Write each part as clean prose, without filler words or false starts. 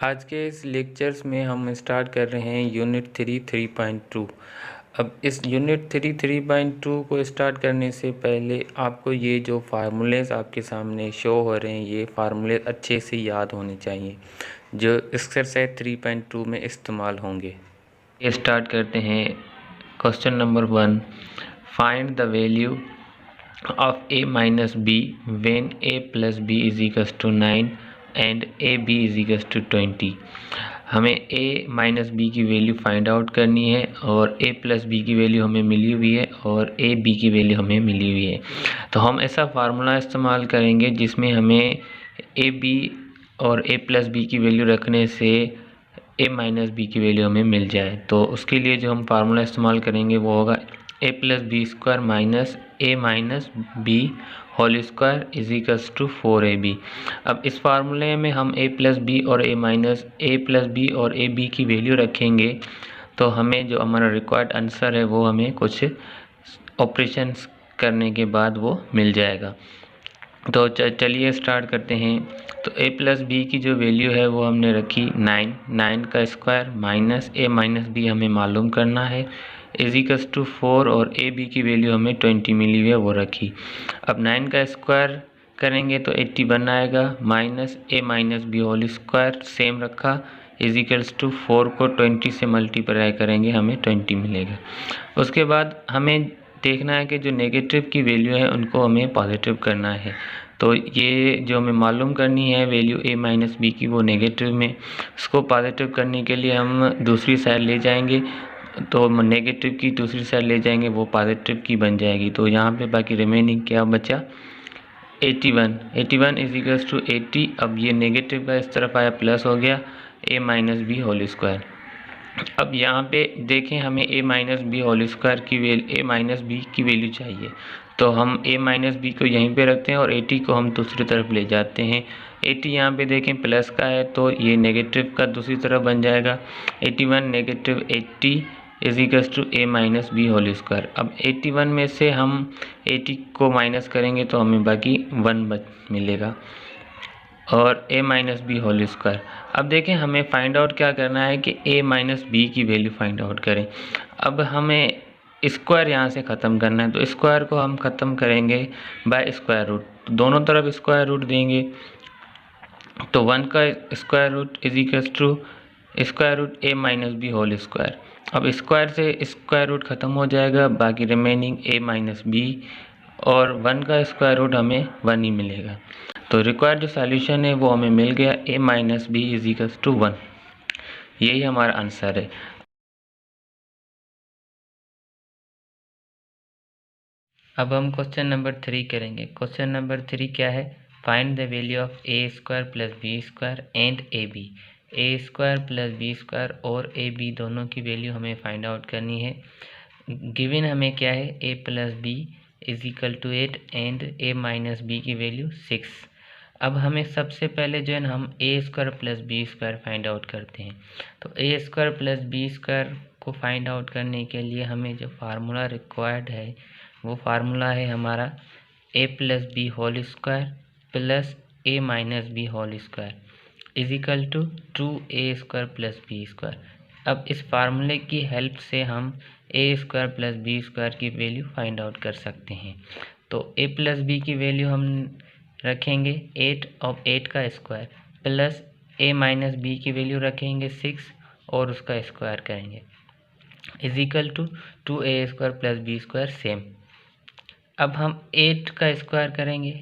आज के इस लेक्चर्स में हम स्टार्ट कर रहे हैं यूनिट 3.2। अब इस यूनिट 3.2 को स्टार्ट करने से पहले आपको ये जो फार्मूलेज आपके सामने शो हो रहे हैं, ये फार्मूले अच्छे से याद होने चाहिए जो एक्सरसाइज 3.2 में इस्तेमाल होंगे। ये स्टार्ट करते हैं। Question number 1, find the value of a minus b when a plus b is equals to 9 and ab is equals to 20। हमें a माइनस बी की वैल्यू फाइंड आउट करनी है और a प्लस बी की value हमें मिली हुई है और a b की वैल्यू हमें मिली हुई है। तो हम ऐसा फार्मूला इस्तेमाल करेंगे जिसमें हमें a b और a प्लस बी की वैल्यू रखने से a माइनस बी की वैल्यू हमें मिल जाए। तो उसके लिए जो हम फार्मूला इस्तेमाल करेंगे वो होगा a plus B square minus a minus B whole square is equals to 4ab। अब इस फार्मूले में हम a प्लस बी और a minus a plus B और a b की वैल्यू रखेंगे तो हमें जो हमारा रिक्वायर्ड आंसर है वो हमें कुछ ऑपरेशंस करने के बाद वो मिल जाएगा। तो चलिए स्टार्ट करते हैं। तो a प्लस बी की जो वैल्यू है वो हमने रखी 9 का square minus a minus B हमें मालूम करना है इज इक्वल्स टू 4 और ए बी की वैल्यू हमें 20 मिली हुई है वो रखी। अब 9 का स्क्वायर करेंगे तो 81 आएगा minus a minus B whole square same रखा इज इक्वल्स टू 4 को 20 से मल्टीप्लाई करेंगे हमें 20 मिलेगा। उसके बाद हमें देखना है कि जो नेगेटिव की वैल्यू है उनको हमें पॉजिटिव करना है। तो ये जो हमें मालूम करनी है वैल्यू a माइनस बी की वो नेगेटिव में, उसको पॉजिटिव करने के लिए हम दूसरी साइड ले जाएंगे। तो नेगेटिव की दूसरी साइड ले जाएंगे वो पॉजिटिव की बन जाएगी। तो यहाँ पे बाकी रिमेनिंग क्या बचा 81 इज इक्वल्स टू 80। अब ये नेगेटिव का इस तरफ आया प्लस हो गया a minus B whole square. अब यहाँ पे देखें हमें a minus B whole square की वैल्यू a माइनस बी की वैल्यू चाहिए। तो हम a माइनस बी को यहीं पे रखते हैं और 80 को हम दूसरी तरफ ले जाते हैं। 80 यहाँ पे देखें प्लस का है तो ये नेगेटिव का दूसरी तरफ बन जाएगा 81 negative 80 is equals to a minus B whole square. अब 81 में से हम 80 को माइनस करेंगे तो हमें बाकी 1 मिलेगा और a minus B whole square. अब देखें हमें फाइंड आउट क्या करना है कि a माइनस बी की वैल्यू फाइंड आउट करें। अब हमें स्क्वायर यहाँ से ख़त्म करना है तो स्क्वायर को हम ख़त्म करेंगे बाय स्क्वायर रूट। तो दोनों तरफ स्क्वायर रूट देंगे तो 1 का square root is equals to square root a minus B whole square. अब स्क्वायर से स्क्वायर रूट ख़त्म हो जाएगा, बाकी रिमेनिंग a माइनस बी और 1 का स्क्वायर रूट हमें 1 ही मिलेगा। तो रिक्वायर्ड जो सॉल्यूशन है वो हमें मिल गया a minus B is equals to 1। यही हमारा आंसर है। अब हम क्वेश्चन नंबर 3 करेंगे। क्वेश्चन नंबर 3 क्या है, find the value of a square plus B square and A B. A square plus B square और ए बी दोनों की वैल्यू हमें फाइंड आउट करनी है। गिवन हमें क्या है a plus B is equal to 8 and a minus B की वैल्यू 6। अब हमें सबसे पहले जो है ना हम a square plus B square find out करते हैं। तो a square plus B square को फाइंड आउट करने के लिए हमें जो फार्मूला रिक्वायर्ड है वो फार्मूला है हमारा a plus B whole square plus a minus B whole square is equal to 2a square plus B square. अब इस फार्मूले की हेल्प से हम a square plus B square की वैल्यू फाइंड आउट कर सकते हैं। तो a प्लस बी की वैल्यू हम रखेंगे 8 और 8 का square plus a minus B की वैल्यू रखेंगे 6 और उसका स्क्वायर करेंगे is equal to 2a square plus B square same. अब हम 8 का स्क्वायर करेंगे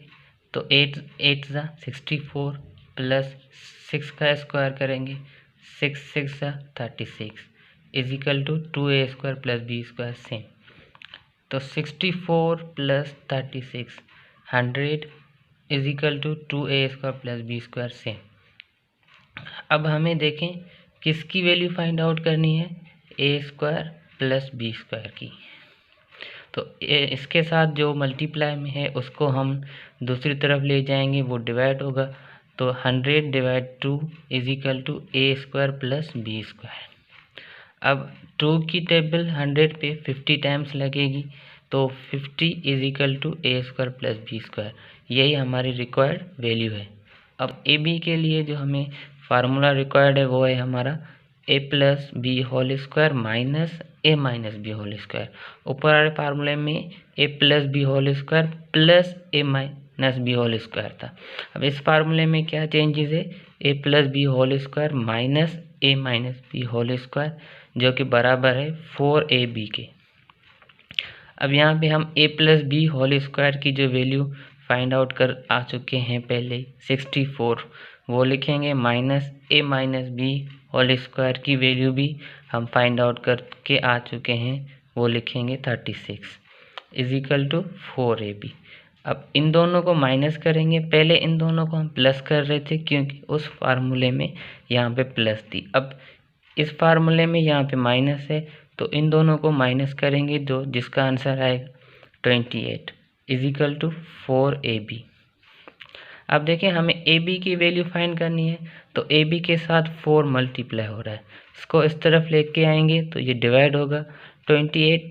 तो 8 8 ज़ा 64 प्लस 6 का स्क्वायर करेंगे 6 6 ज़ा 36 is equal to 2a square plus B square same. तो 64 plus 36 100 is equal to 2a square plus B square same. अब हमें देखें किसकी वैल्यू फाइंड आउट करनी है a square plus B square की। तो इसके साथ जो मल्टीप्लाई में है उसको हम दूसरी तरफ ले जाएंगे वो डिवाइड होगा। तो 100 divide 2 is equal to a square plus B square. अब 2 की टेबल 100 पे 50 टाइम्स लगेगी तो 50 is equal to a square plus B square. यही हमारी रिक्वायर्ड वैल्यू है। अब ए बी के लिए जो हमें फार्मूला रिक्वायर्ड है वो है हमारा A plus B whole square minus A minus B whole square. ऊपर वाले फार्मूले में A plus B whole square plus A minus B whole square था। अब इस फार्मूले में क्या चेंजेस है, A plus B whole square minus A minus B whole square, जो कि बराबर है 4ab के। अब यहाँ पे हम ए प्लस बी होल स्क्वायर की जो वैल्यू फाइंड आउट कर आ चुके हैं पहले 64, वो लिखेंगे, minus A minus B whole square की वैल्यू भी हम फाइंड आउट करके आ चुके हैं, वो लिखेंगे 36 इज इक्वल टू 4ab। अब इन दोनों को माइनस करेंगे, पहले इन दोनों को हम प्लस कर रहे थे क्योंकि उस फार्मूले में यहाँ पे प्लस थी। अब इस फार्मूले में यहाँ पे माइनस है, तो इन दोनों को माइनस करेंगे, जो जिसका आंसर आएगा 28 इज इक्वल टू 4ab। अब देखें हमें ab की वैल्यू फाइंड करनी है, तो ab के साथ 4 मल्टीप्लाई हो रहा है, इसको इस तरफ लेके आएंगे तो ये डिवाइड होगा, 28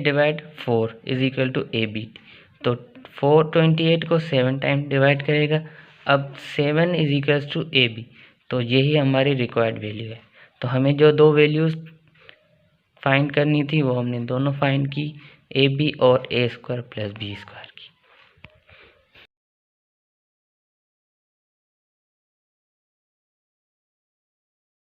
divide 4 is equal to ab। तो 428 को 7 टाइम डिवाइड करेगा, अब 7 इज इक्वल टू ab, तो यही हमारी रिक्वायर्ड वैल्यू है। तो हमें जो दो वैल्यूज़ फाइंड करनी थी वो हमने दोनों फाइंड की, ab और a square plus b square.